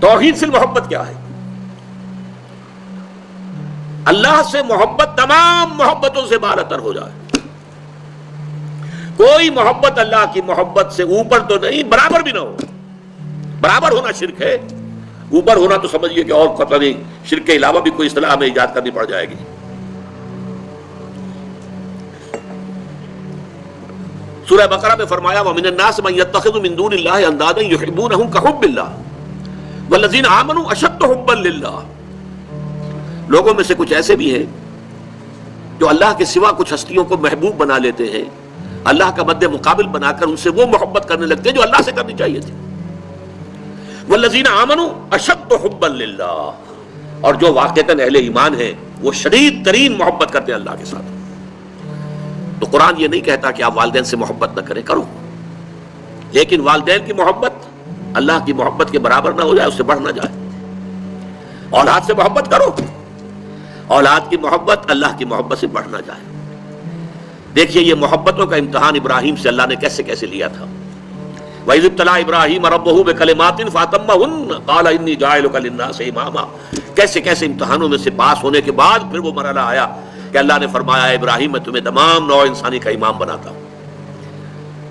توحید فی المحبت کیا ہے؟ اللہ سے محبت تمام محبتوں سے بالاتر ہو جائے. کوئی محبت اللہ کی محبت سے اوپر تو نہیں، برابر بھی نہ ہو. برابر ہونا شرک ہے، اوپر ہونا تو سمجھیے کہ اور پتہ نہیں شرک کے علاوہ بھی کوئی اصطلاح ہمیں ایجاد کرنی پڑ جائے گی. سورہ بقرہ میں فرمایا وَمِنَ النَّاسِ مَن يَتَّخِذُ مِن دُونِ اللَّهِ أَندَادًا يُحِبُّونَهُم كَحُبِّ اللَّهِ وَالَّذِينَ آمَنُوا أَشَدُّ حُبًّا لِلَّهِ. لوگوں میں سے کچھ ایسے بھی ہیں جو اللہ کے سوا کچھ ہستیوں کو محبوب بنا لیتے ہیں، اللہ کا مد مقابل بنا کر ان سے وہ محبت کرنے لگتے ہیں جو اللہ سے کرنی چاہیے تھی. وَالَّذِينَ آمَنُوا أَشَدُّ حُبًّا لِلَّهِ، اور جو واقعتاً اہل ایمان ہیں وہ شدید ترین محبت کرتے ہیں اللہ کے ساتھ. تو قرآن یہ نہیں کہتا کہ آپ والدین سے محبت نہ کریں، کرو، لیکن والدین کی محبت اللہ کی محبت کے برابر نہ ہو جائے، اس سے بڑھ نہ جائے. اولاد سے محبت کرو، اولاد کی محبت اللہ کی محبت سے بڑھ نہ جائے. دیکھیے یہ محبتوں کا امتحان ابراہیم سے اللہ نے کیسے کیسے لیا تھا. وَإِذِ ابْتَلَىٰ إِبْرَاهِيمَ رَبُّهُ بِكَلِمَاتٍ فَأَتَمَّهُنَّ قَالَ إِنِّي جَاعِلُكَ لِلنَّاسِ إِمَامًا. کیسے کیسے امتحانوں میں سے پاس ہونے کے بعد پھر وہ مرحلہ آیا کہ اللہ نے فرمایا ابراہیم میں تمہیں تمام نوع انسانی کا امام بناتا ہوں.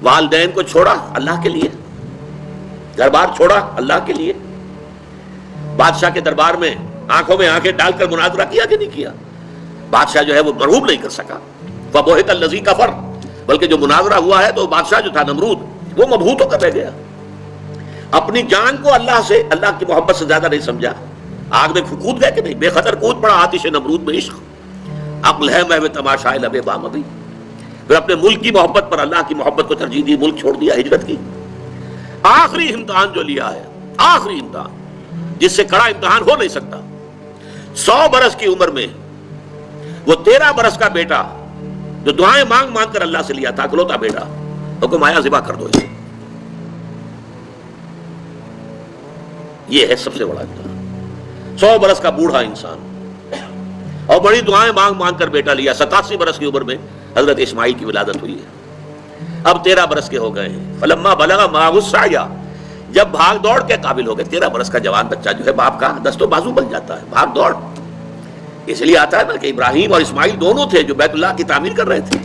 والدین کو چھوڑا اللہ کے لیے، گھر بار چھوڑا اللہ کے لیے. بادشاہ کے دربار میں آنکھوں میں آنکھیں ڈال کر مناظرہ کیا کہ نہیں کیا؟ بادشاہ جو ہے وہ مرعوب نہیں کر سکا. فَبُہِتَ الَّذِي كَفَرَ، بلکہ جو مناظرہ ہوا ہے تو بادشاہ جو تھا نمرود وہ مبہوت ہو کر رہ گیا. اپنی جان کو اللہ سے، اللہ کی محبت سے زیادہ نہیں سمجھا. آگ میں کود گئے کہ نہیں؟ بے خطر کود پڑا آتش نمرود میں عشق. عقل ہے محو تماشائے لب بام ابھی. پھر اپنے ملک کی محبت پر اللہ کی محبت کو ترجیح دی، ملک چھوڑ دیا، ہجرت کی. آخری امتحان جو لیا ہے، آخری امتحان جس سے کڑا امتحان ہو نہیں سکتا. 100 برس کی عمر میں وہ 13 برس کا بیٹا جو دعائیں مانگ مانگ کر اللہ سے لیا تھا، اکلوتا بیٹا، حکم آیا ذبح کر دو اسے. یہ ہے سب سے بڑا امتحان. 100 برس کا بوڑھا انسان اور بڑی دعائیں مانگ مانگ کر بیٹا لیا. 87 برس کی عمر میں حضرت اسماعیل کی ولادت ہوئی ہے. اب 13 برس کے ہو گئے ہیں. فلما بلغ معه السعي، جب بھاگ دوڑ کے قابل ہو گئے. 13 برس کا جوان بچہ جو ہے باپ کا دست و بازو بن جاتا ہے، بھاگ دوڑ. اس لیے آتا ہے نا کہ ابراہیم اور اسماعیل دونوں تھے جو بیت اللہ کی تعمیر کر رہے تھے.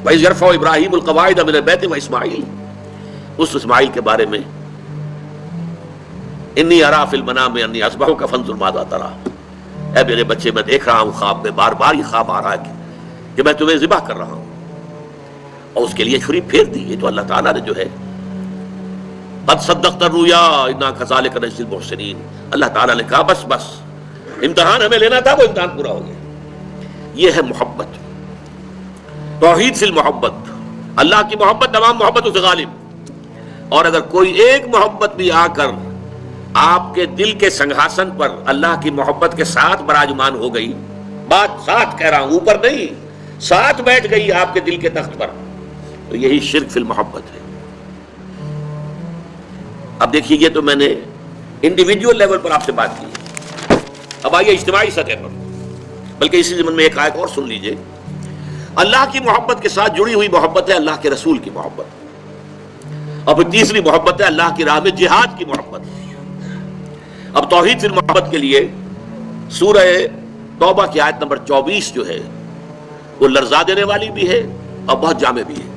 وَإِذْ يَرْفَعُ إِبْرَاهِيمُ الْقَوَاعِدَ مِنَ الْبَيْتِ وَإِسْمَاعِيلُ، اس اسماعیل کے بارے میں انی ارا فی المنام انی اذبحک فانظر ماذا تری. اے میرے بچے میں دیکھ رہا ہوں خواب میں، بار بار یہ خواب آ رہا ہے کہ میں تمہیں ذبح کر رہا ہوں. اور اس کے لیے چھری پھیر دی. یہ تو اللہ تعالیٰ نے جو ہے قد صدقت الرؤیا انا کذالک نجزی المحسنین. اللہ تعالیٰ نے کہا بس بس، امتحان ہمیں لینا تھا، وہ امتحان پورا ہو گیا. یہ ہے محبت، توحید فی المحبت. اللہ کی محبت تمام محبتوں سے غالب. اور اگر کوئی ایک محبت بھی آ کر آپ کے دل کے سنگھاسن پر اللہ کی محبت کے ساتھ براجمان ہو گئی، بات ساتھ کہہ رہا ہوں، اوپر نہیں، ساتھ بیٹھ گئی آپ کے دل کے تخت پر، تو یہی شرک فی المحبت ہے. اب دیکھیے یہ تو میں نے انڈیویجول لیول پر آپ سے بات کی. اب آئیے اجتماعی سطح پر، بلکہ اسی ضمن میں ایک آیت اور سن لیجئے. اللہ کی محبت کے ساتھ جڑی ہوئی محبت ہے اللہ کے رسول کی محبت. اور پھر تیسری محبت ہے اللہ کی راہ میں جہاد کی محبت. اب توحید فی المحبت کے لیے سورہ توبہ کی آیت نمبر 24 جو ہے وہ لرزا دینے والی بھی ہے اور بہت جامع بھی ہے.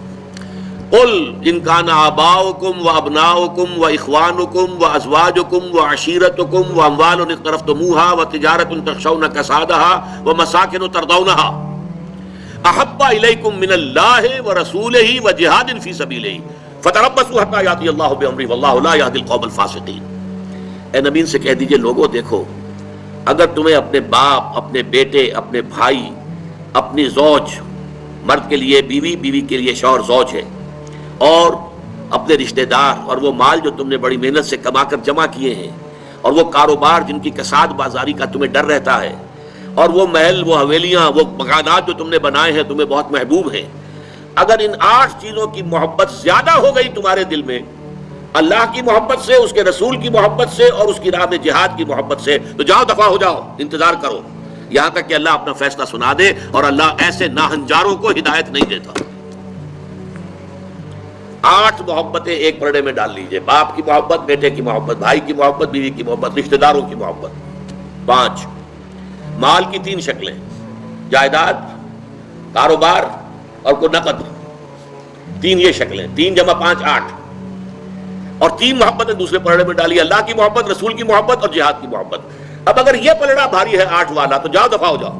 قل ان کان آباؤکم و ابناؤکم و اخوانکم و ازواجکم و عشیرتکم و اموال اقترفتموها و تجارت تخشون کسادها و مساکن ترضونها احب الیکم من اللہ و رسولہ و جہاد فی سبیلہ فتربصوا حتی یاتی اللہ بامرہ واللہ لا یہدی القوم الفاسقین. اے نبی سے کہہ دیجئے لوگوں دیکھو، اگر تمہیں اپنے باپ، اپنے بیٹے، اپنے بھائی، اپنی زوج، مرد کے لیے بیوی، بیوی کے لیے شوہر زوج ہے، اور اپنے رشتہ دار اور وہ مال جو تم نے بڑی محنت سے کما کر جمع کیے ہیں، اور وہ کاروبار جن کی کساد بازاری کا تمہیں ڈر رہتا ہے، اور وہ محل، وہ حویلیاں، وہ مکانات جو تم نے بنائے ہیں تمہیں بہت محبوب ہیں. اگر ان 8 چیزوں کی محبت زیادہ ہو گئی تمہارے دل میں اللہ کی محبت سے، اس کے رسول کی محبت سے اور اس کی راہ میں جہاد کی محبت سے، تو جاؤ دفع ہو جاؤ، انتظار کرو یہاں تک کہ اللہ اپنا فیصلہ سنا دے. اور اللہ ایسے ناہنجاروں کو ہدایت نہیں دیتا. 8 محبتیں ایک پرڑے میں ڈال لیجئے. باپ کی محبت، بیٹے کی محبت، بھائی کی محبت، بیوی کی محبت، رشتہ داروں کی محبت. 5 مال کی 3 شکلیں، جائیداد، کاروبار اور کوئی نقد. 3 یہ شکلیں، 3 جمع 5 8. اور 3 محبتیں دوسرے پلڑے میں ڈالی، اللہ کی محبت، رسول کی محبت اور جہاد کی محبت. اب اگر یہ پلڑا بھاری ہے 8 والا تو جاؤ دفع ہو جاؤ.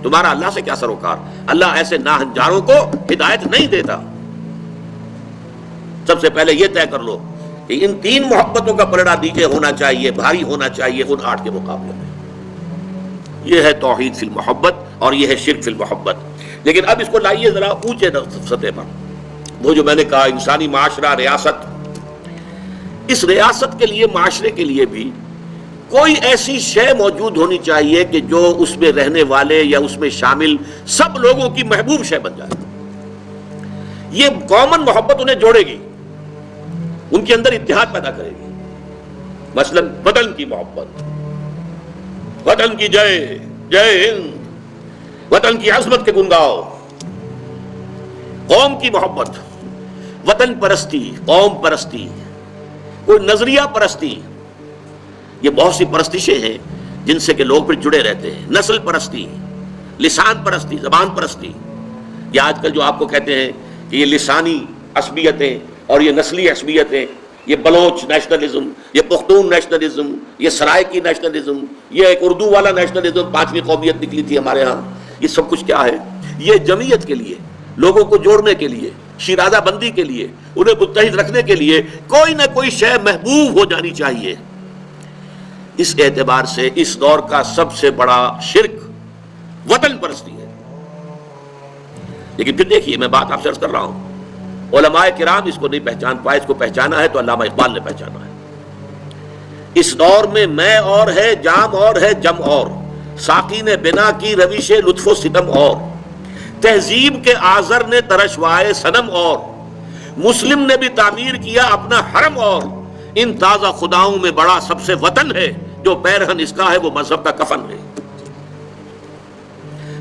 تمہارا اللہ سے کیا سروکار. اللہ ایسے ناہنجاروں کو ہدایت نہیں دیتا. سب سے پہلے یہ طے کر لو کہ ان 3 محبتوں کا پلڑا نیچے ہونا چاہیے، بھاری ہونا چاہیے ان 8 کے مقابلے میں. یہ ہے توحید فی المحبت اور یہ ہے شرک فی المحبت. لیکن اب اس کو لائیے ذرا اونچے سطح پر. وہ جو میں نے کہا انسانی معاشرہ، ریاست، اس ریاست کے لیے، معاشرے کے لیے بھی کوئی ایسی شے موجود ہونی چاہیے کہ جو اس میں رہنے والے یا اس میں شامل سب لوگوں کی محبوب شے بن جائے. یہ کامن محبت انہیں جوڑے گی، ان کے اندر اتحاد پیدا کرے گی. مثلا وطن کی محبت، وطن کی جے جے ہند، وطن کی عظمت کے گن گاؤ. قوم کی محبت، وطن پرستی، قوم پرستی، کوئی نظریہ پرستی. یہ بہت سی پرستشیں ہیں جن سے کہ لوگ پھر جڑے رہتے ہیں. نسل پرستی، لسان پرستی، زبان پرستی. یہ آج کل جو آپ کو کہتے ہیں کہ یہ لسانی عصبیتیں اور یہ نسلی عصبیتیں، یہ بلوچ نیشنلزم، یہ پختون نیشنلزم، یہ سرائکی نیشنلزم، یہ ایک اردو والا نیشنلزم، 5ویں قومیت نکلی تھی ہمارے ہاں. یہ سب کچھ کیا ہے؟ یہ جمعیت کے لیے، لوگوں کو جوڑنے کے لیے، شیرازہ بندی کے لیے، انہیں متحد رکھنے کے لیے کوئی نہ کوئی شے محبوب ہو جانی چاہیے. اس اعتبار سے اس دور کا سب سے بڑا شرک وطن پرستی ہے. لیکن پھر دیکھیے، میں بات آپ سے عرض کر رہا ہوں، علماء کرام اس کو نہیں پہچان پائے. اس کو پہچانا ہے تو علامہ اقبال نے پہچانا ہے. اس دور میں اور ہے، جام اور ہے، جم اور، ساقی نے بنا کی روش لطف و ستم اور، تہذیب کے آزر نے ترشوائے صنم اور، مسلم نے بھی تعمیر کیا اپنا حرم اور، ان تازہ خداؤں میں بڑا سب سے وطن ہے، جو پیرہن اس کا ہے وہ مذہب کا کفن ہے.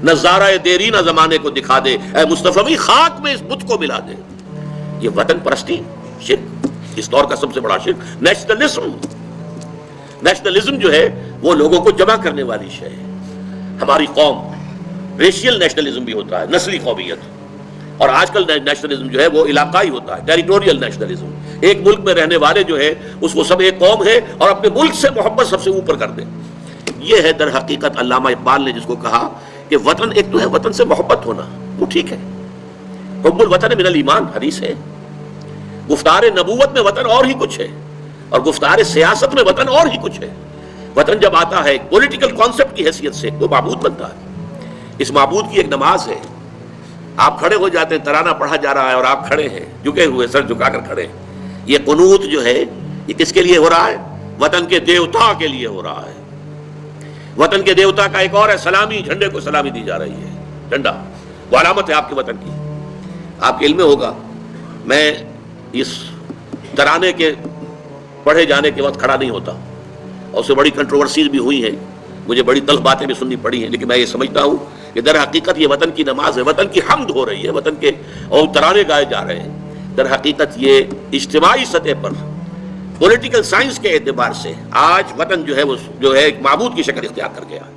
نظارہ دیرینہ زمانے کو دکھا دے، اے مصطفی خاک میں اس بت کو ملا دے. یہ وطن پرستی شرک، اس دور کا سب سے بڑا شرک. نیشنلزم جو ہے وہ لوگوں کو جمع کرنے والی شے ہے. ہماری قوم، ریشیل نیشنلزم بھی ہوتا ہے، نسلی قومیت. اور آج کل نیشنلزم جو ہے وہ علاقائی ہوتا ہے، ٹیریٹوریل نیشنلزم. ایک ملک میں رہنے والے جو ہے اس کو سب ایک قوم ہے اور اپنے ملک سے محبت سب سے اوپر کر دے. یہ ہے در حقیقت علامہ اقبال نے جس کو کہا کہ وطن ایک تو ہے وطن سے محبت ہونا، وہ ٹھیک ہے، حب الوطن من الایمان حدیث ہے. گفتار نبوت میں وطن اور ہی کچھ ہے، اور گفتار سیاست میں وطن اور ہی کچھ ہے. وطن جب آتا ہے ایک پولیٹیکل کانسیپٹ کی حیثیت سے وہ معبود بنتا ہے. اس معبود کی ایک نماز ہے. آپ کھڑے ہو جاتے ہیں، ترانہ پڑھا جا رہا ہے اور آپ کھڑے ہیں، جھکے ہوئے، سر جھکا کر کھڑے ہیں. یہ قنوت جو ہے یہ کس کے لیے ہو رہا ہے؟ وطن کے دیوتا کے لیے ہو رہا ہے. وطن کے دیوتا کا ایک اور ہے سلامی، جھنڈے کو سلامی دی جا رہی ہے. جھنڈا وہ علامت ہے آپ کے وطن کی. آپ کے علم میں ہوگا، میں اس ترانے کے پڑھے جانے کے وقت کھڑا نہیں ہوتا، اور اس سے بڑی کنٹروورسیز بھی ہوئی ہیں، مجھے بڑی تلخ باتیں بھی سننی پڑی ہیں. لیکن میں یہ سمجھتا ہوں کہ در حقیقت یہ وطن کی نماز ہے، وطن کی حمد ہو رہی ہے، وطن کے اور ترانے گائے جا رہے ہیں. در حقیقت یہ اجتماعی سطح پر پولیٹیکل سائنس کے اعتبار سے آج وطن جو ہے وہ جو ہے ایک معبود کی شکل اختیار کر گیا ہے.